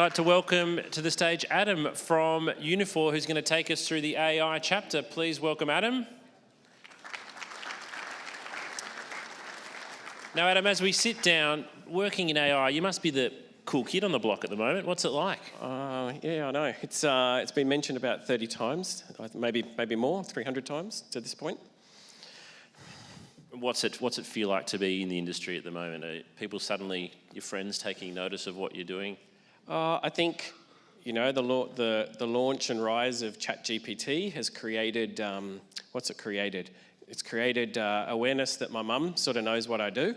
like to welcome to the stage Adam from Uniphore, who's going to take us through the AI chapter. Please welcome Adam. Now, Adam, as we sit down, working in AI, you must be the cool kid on the block at the moment. What's it like? Yeah, I know. It's been mentioned about 30 times, maybe more, 300 times to this point. What's it feel like to be in the industry at the moment? Are people suddenly, your friends, taking notice of what you're doing? I think, you know, the launch and rise of ChatGPT has created, what's it created? It's created awareness that my mum sort of knows what I do,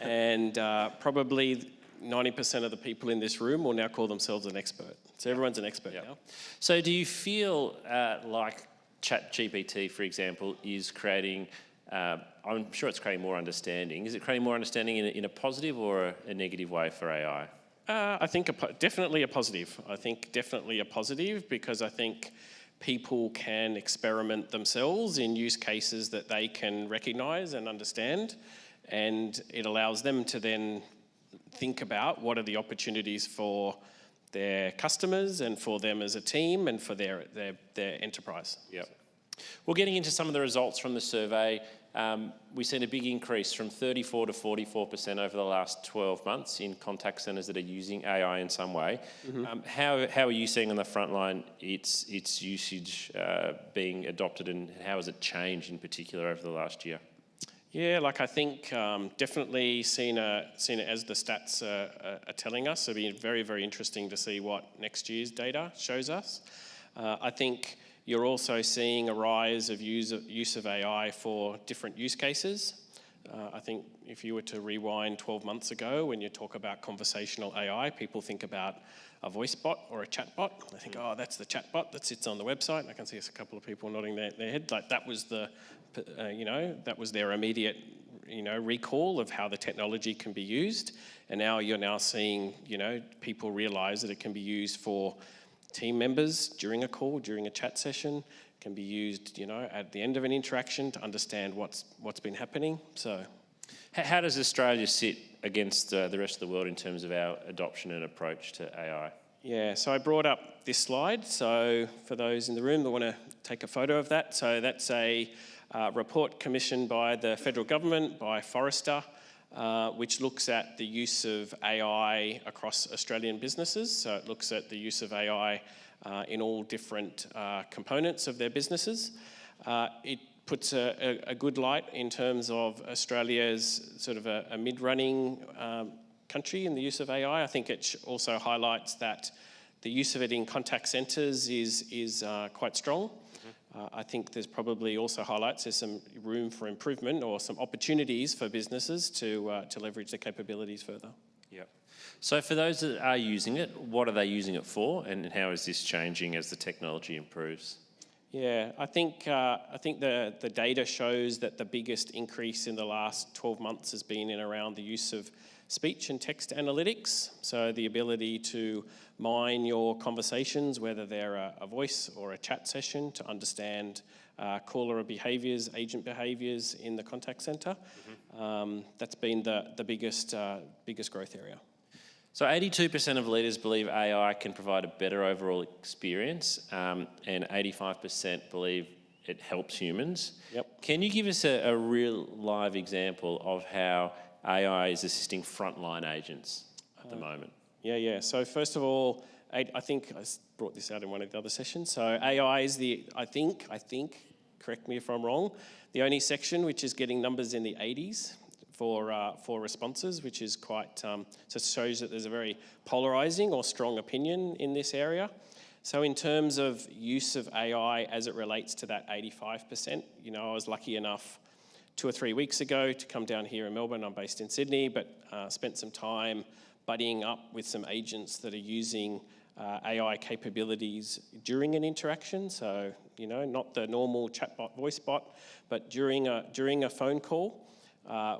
and probably 90% of the people in this room will now call themselves an expert. So everyone's an expert now. So do you feel like ChatGPT, for example, is creating, I'm sure it's creating more understanding. Is it creating more understanding in a positive or a negative way for AI? I think definitely a positive. I think definitely a positive, because I think people can experiment themselves in use cases that they can recognise and understand, and it allows them to then think about what are the opportunities for their customers and for them as a team and for their enterprise. Yep. Well, getting into some of the results from the survey, we've seen a big increase from 34 to 44% over the last 12 months in contact centres that are using AI in some way. Mm-hmm. How are you seeing on the front line its usage being adopted, and how has it changed in particular over the last year? Yeah, like I think definitely seen it as the stats are telling us. It'll be very, very interesting to see what next year's data shows us. I think you're also seeing a rise of use of AI for different use cases. I think if you were to rewind 12 months ago, when you talk about conversational AI, people think about a voice bot or a chat bot. They think, oh, that's the chat bot that sits on the website. And I can see a couple of people nodding their head. Like that was that was their immediate, recall of how the technology can be used. And now you're seeing, people realise that it can be used for team members during a call, during a chat session, can be used, at the end of an interaction to understand what's been happening. So, how does Australia sit against the rest of the world in terms of our adoption and approach to AI? Yeah, so I brought up this slide. So for those in the room that want to take a photo of that, so that's a report commissioned by the federal government, by Forrester, which looks at the use of AI across Australian businesses. So it looks at the use of AI in all different components of their businesses. It puts a good light in terms of Australia's sort of a mid-running country in the use of AI. I think it also highlights that the use of it in contact centres is quite strong. I think there's probably also highlights there's some room for improvement or some opportunities for businesses to leverage their capabilities further. Yep. So for those that are using it, what are they using it for, and how is this changing as the technology improves? Yeah, I think the data shows that the biggest increase in the last 12 months has been in around the use of speech and text analytics. So the ability to mine your conversations, whether they're a voice or a chat session, to understand caller behaviours, agent behaviours in the contact centre. Mm-hmm. That's been the biggest growth area. So 82% of leaders believe AI can provide a better overall experience, and 85% believe it helps humans. Yep. Can you give us a real live example of how AI is assisting frontline agents at the moment? Yeah. So first of all, I think I brought this out in one of the other sessions. So AI is I think, correct me if I'm wrong, the only section which is getting numbers in the 80s for responses, which is quite, so it shows that there's a very polarising or strong opinion in this area. So in terms of use of AI as it relates to that 85%, I was lucky enough 2 or 3 weeks ago to come down here in Melbourne. I'm based in Sydney, but spent some time buddying up with some agents that are using AI capabilities during an interaction. So, not the normal chatbot, voice bot, but during a phone call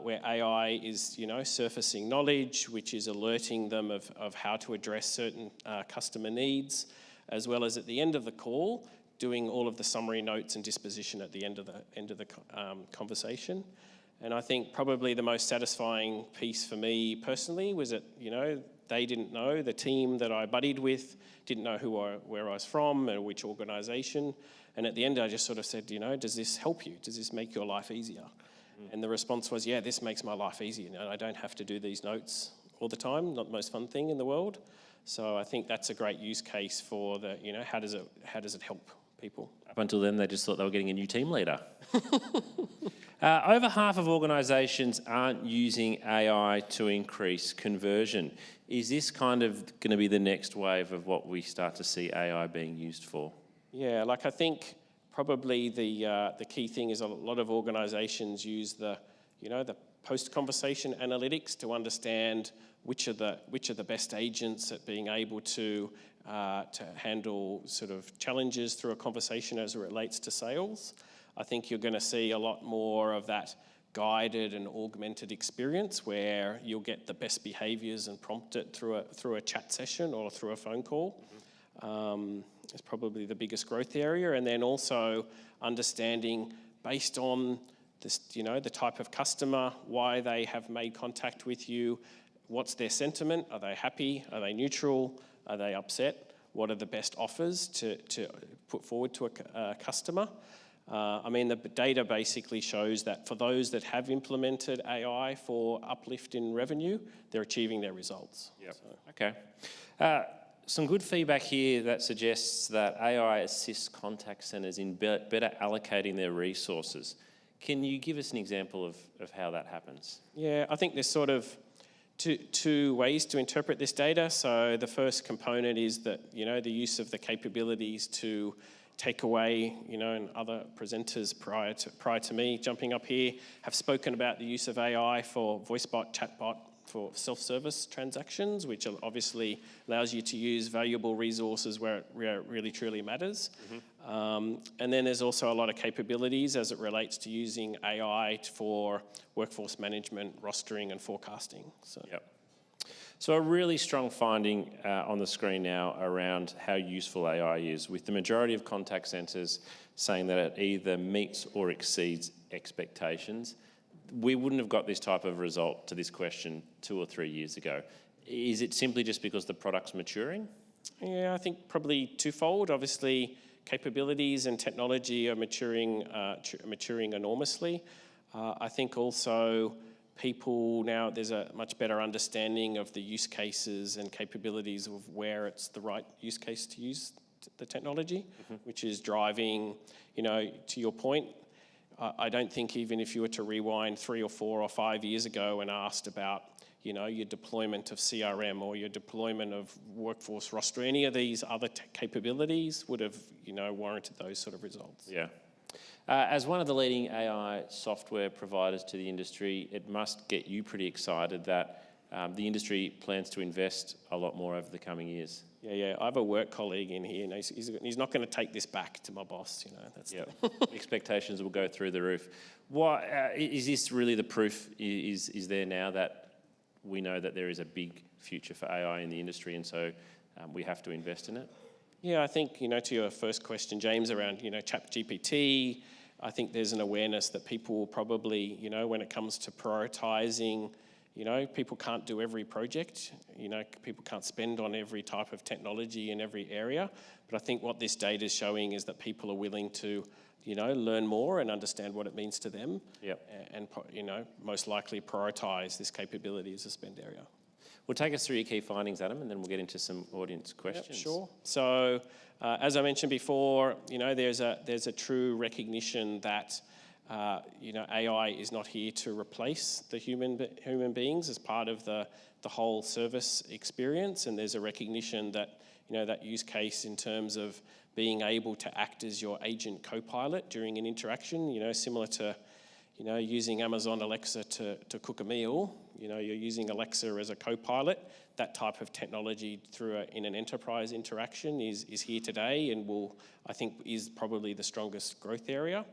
where AI is, surfacing knowledge, which is alerting them of how to address certain customer needs, as well as at the end of the call, doing all of the summary notes and disposition at the end of the conversation. And I think probably the most satisfying piece for me personally was that, they didn't know. The team that I buddied with didn't know where I was from and which organisation. And at the end, I just sort of said, does this help you? Does this make your life easier? And the response was, yeah, this makes my life easier. I don't have to do these notes all the time, not the most fun thing in the world. So I think that's a great use case for how does it help people? Up until then, they just thought they were getting a new team leader. Over half of organisations aren't using AI to increase conversion. Is this kind of going to be the next wave of what we start to see AI being used for? Yeah, I think probably the key thing is a lot of organisations use the post-conversation analytics to understand which are the best agents at being able to handle sort of challenges through a conversation as it relates to sales. I think you're going to see a lot more of that guided and augmented experience where you'll get the best behaviours and prompt it through a chat session or through a phone call. It's probably the biggest growth area, and then also understanding based on this, the type of customer, why they have made contact with you, what's their sentiment, are they happy, are they neutral, are they upset, what are the best offers to put forward to a customer. The data basically shows that for those that have implemented AI for uplift in revenue, they're achieving their results. Yep. So. Okay. Some good feedback here that suggests that AI assists contact centres in better allocating their resources. Can you give us an example of how that happens? Yeah, I think there's sort of two ways to interpret this data. So the first component is that, the use of the capabilities to take away, and other presenters prior to me jumping up here have spoken about the use of AI for voice bot, chatbot, for self-service transactions, which obviously allows you to use valuable resources where it really truly matters. Mm-hmm. And then there's also a lot of capabilities as it relates to using AI for workforce management, rostering and forecasting. So a really strong finding on the screen now around how useful AI is, with the majority of contact centres saying that it either meets or exceeds expectations. We wouldn't have got this type of result to this question 2 or 3 years ago. Is it simply just because the product's maturing? Yeah, I think probably twofold. Obviously, capabilities and technology are maturing enormously. I think also people now, there's a much better understanding of the use cases and capabilities of where it's the right use case to use the technology, mm-hmm. which is driving, to your point, I don't think even if you were to rewind 3 or 4 or 5 years ago and asked about, your deployment of CRM or your deployment of workforce roster, any of these other capabilities would have, warranted those sort of results. Yeah. As one of the leading AI software providers to the industry, it must get you pretty excited that the industry plans to invest a lot more over the coming years. Yeah. I have a work colleague in here, and he's not going to take this back to my boss. That's Expectations will go through the roof. Why is this really the proof? Is there now that we know that there is a big future for AI in the industry, and so we have to invest in it? Yeah, I think to your first question, James, around ChatGPT, I think there's an awareness that people will probably when it comes to prioritising. People can't do every project. People can't spend on every type of technology in every area. But I think what this data is showing is that people are willing to, learn more and understand what it means to them. Yep. And most likely prioritise this capability as a spend area. Well, take us through your key findings, Adam, and then we'll get into some audience questions. Yep, sure. So, as I mentioned before, there's a true recognition that AI is not here to replace the human beings as part of the whole service experience, and there's a recognition that that use case in terms of being able to act as your agent co-pilot during an interaction, similar to using Amazon Alexa to cook a meal. You're using Alexa as a co-pilot. That type of technology in an enterprise interaction is here today, and is probably the strongest growth area.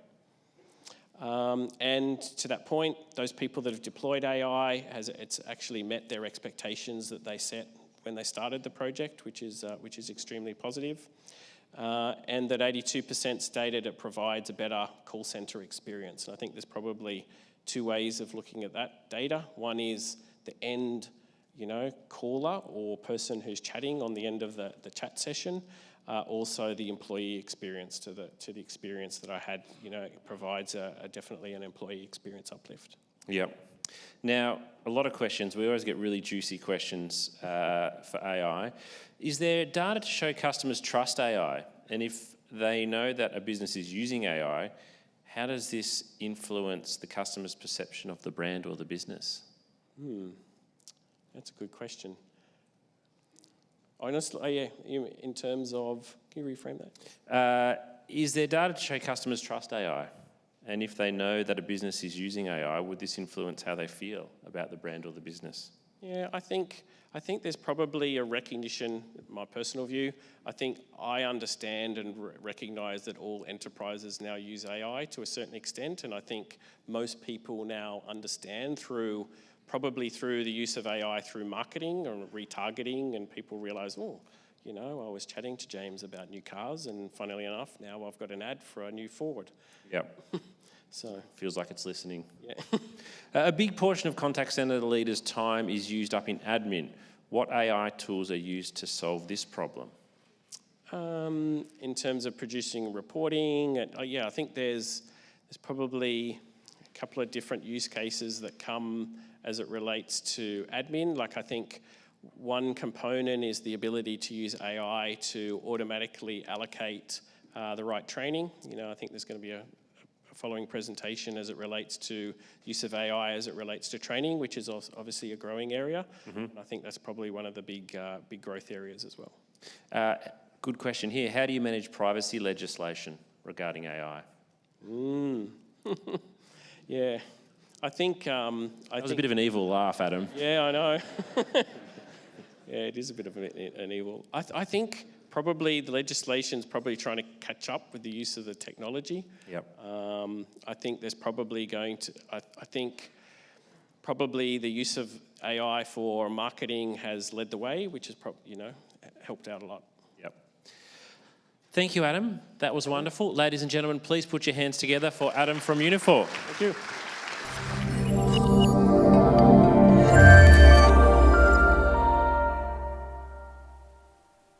And to that point, those people that have deployed AI, it's actually met their expectations that they set when they started the project, which is extremely positive. And that 82% stated it provides a better call center experience. And I think there's probably 2 ways of looking at that data. One is the end caller or person who's chatting on the end of the chat session. Also, the employee experience to the experience that I had, it provides definitely an employee experience uplift. Yep. Now, a lot of questions. We always get really juicy questions for AI. Is there data to show customers trust AI? And if they know that a business is using AI, how does this influence the customer's perception of the brand or the business? That's a good question. Honestly, in terms of, can you reframe that? Is there data to show customers trust AI? And if they know that a business is using AI, would this influence how they feel about the brand or the business? Yeah, I think there's probably a recognition, my personal view. I think I understand and recognise that all enterprises now use AI to a certain extent, and I think most people now understand probably through the use of AI through marketing or retargeting, and people realise, I was chatting to James about new cars, and funnily enough, now I've got an ad for a new Ford. Yep. So feels like it's listening. Yeah. A big portion of contact centre leaders' time is used up in admin. What AI tools are used to solve this problem? In terms of producing reporting, I think there's probably a couple of different use cases that come as it relates to admin. Like, I think one component is the ability to use AI to automatically allocate the right training. I think there's going to be a following presentation as it relates to use of AI as it relates to training, which is obviously a growing area. And I think that's probably one of the big growth areas as well. Good question here. How do you manage privacy legislation regarding AI? Yeah, I think... that was a bit of an evil laugh, Adam. Yeah, I know. Yeah, it is a bit of an evil. I think probably the legislation's probably trying to catch up with the use of the technology. Yep. I think there's probably I think probably the use of AI for marketing has led the way, which has helped out a lot. Yep. Thank you, Adam. That was wonderful. Ladies and gentlemen, please put your hands together for Adam from Uniphore. Thank you.